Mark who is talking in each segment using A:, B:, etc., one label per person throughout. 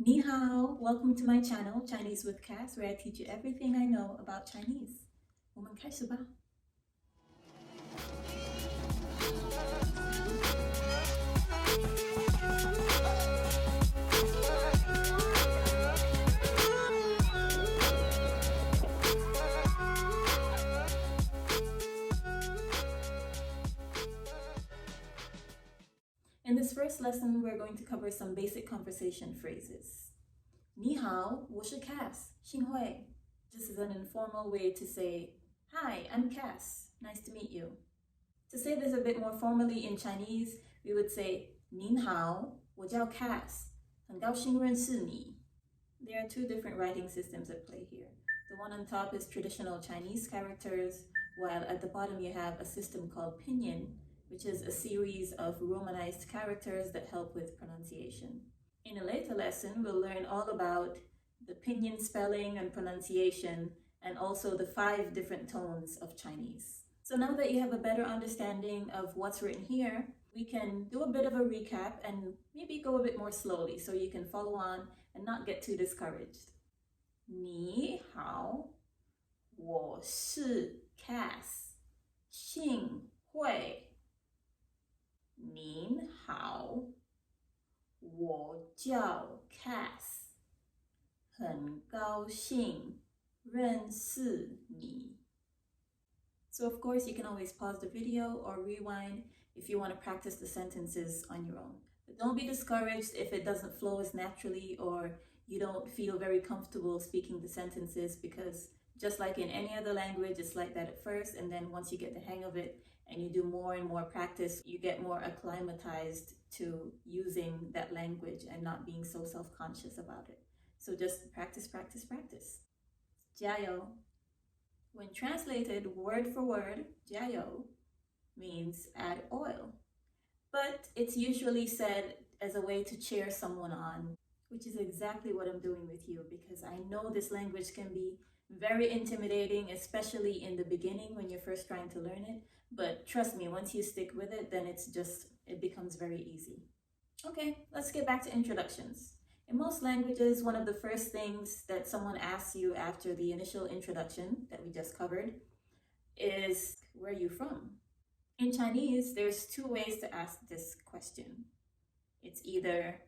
A: Ni hao, welcome to my channel, Chinese with Cass, where I teach you everything I know about Chinese. 我们开始吧。In this first lesson, we're going to cover some basic conversation phrases. 你好，我是 Cass, 幸会. This is an informal way to say, Hi, I'm Cass, nice to meet you. To say this a bit more formally in Chinese, we would say, 您好，我叫 Cass, 很高兴认识你. There are two different writing systems at play here. The one on top is traditional Chinese characters, while at the bottom you have a system called pinyin, which is a series of romanized characters that help with pronunciation. In a later lesson, we'll learn all about the pinyin spelling and pronunciation, and also the 5 different tones of Chinese. So now that you have a better understanding of what's written here, we can do a bit of a recap and maybe go a bit more slowly so you can follow on and not get too discouraged. 你好，我是 Cass, 幸会。您好，我叫 Cass, 很高兴认识你。So of course you can always pause the video or rewind if you want to practice the sentences on your own. But don't be discouraged if it doesn't flow as naturally or you don't feel very comfortable speaking the sentences, because just like in any other language, it's like that at first, and then once you get the hang of it and you do more and more practice, you get more acclimatized to using that language and not being so self-conscious about it. So just practice, practice, practice. 加油. When translated word for word, 加油 means add oil. But it's usually said as a way to cheer someone on, which is exactly what I'm doing with you, because I know this language can be very intimidating, especially in the beginning when you're first trying to learn it. But trust me, once you stick with it, then it becomes very easy. Okay, let's get back to introductions. In most languages, one of the first things that someone asks you after the initial introduction that we just covered is, where are you from? In Chinese, there's 2 ways to ask this question. It's either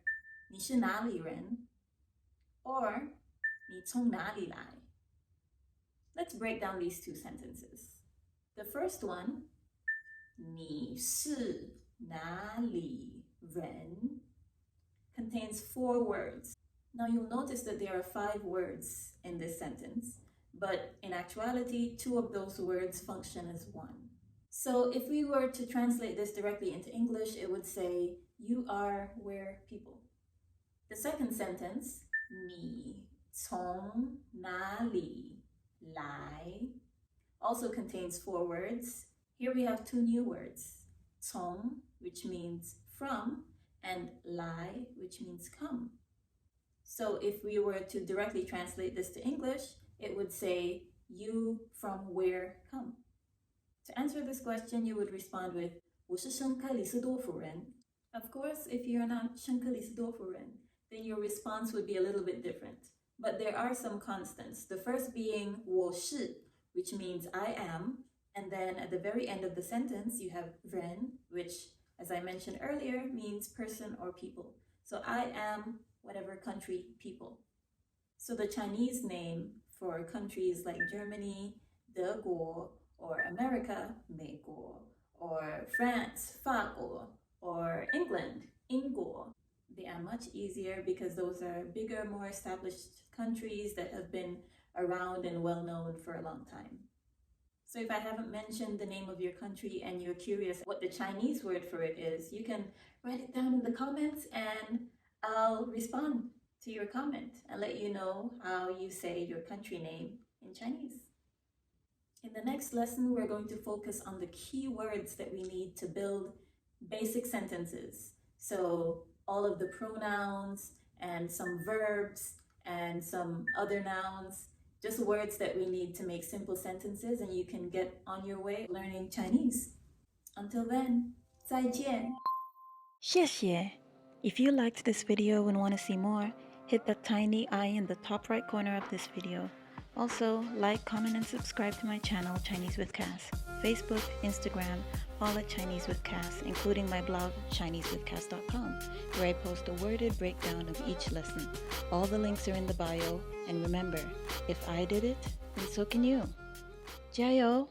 A: 你是哪里人 or 你从哪里来. Let's break down these 2 sentences. The first one, 你是哪里人, contains 4 words. Now you'll notice that there are 5 words in this sentence, but in actuality, 2 of those words function as 1. So if we were to translate this directly into English, it would say, you are where people. The second sentence, 你从哪里来, also contains 4 words. Here we have 2 new words, 从, which means from, and 来, which means come. So if we were to directly translate this to English, it would say, you from where come. To answer this question, you would respond with, 我是圣克里斯多夫人. Of course, if you're not 圣克里斯多夫人, then your response would be a little bit different. But there are some constants. The first being 我是, which means I am. And then at the very end of the sentence, you have 人, which, as I mentioned earlier, means person or people. So I am whatever country, people. So the Chinese name for countries like Germany, 德国, or America, 美国, or France, 法国, or England, 英国, they are much easier because those are bigger, more established countries that have been around and well known for a long time. So if I haven't mentioned the name of your country and you're curious what the Chinese word for it is, you can write it down in the comments and I'll respond to your comment and let you know how you say your country name in Chinese. In the next lesson, we're going to focus on the key words that we need to build basic sentences. So all of the pronouns and some verbs and some other nouns, just words that we need to make simple sentences, and you can get on your way learning Chinese. Until then, 再见.
B: 谢谢. If you liked this video and want to see more,
A: Hit that tiny eye in the top right corner of this video. Also, like, comment, and subscribe to my channel, Chinese with Cass. Facebook, Instagram, all at Chinese with Cass, including my blog, ChineseWithCass.com, where I post a worded breakdown of each lesson. All the links are in the bio, and remember, if I did it, then so can you. 加油!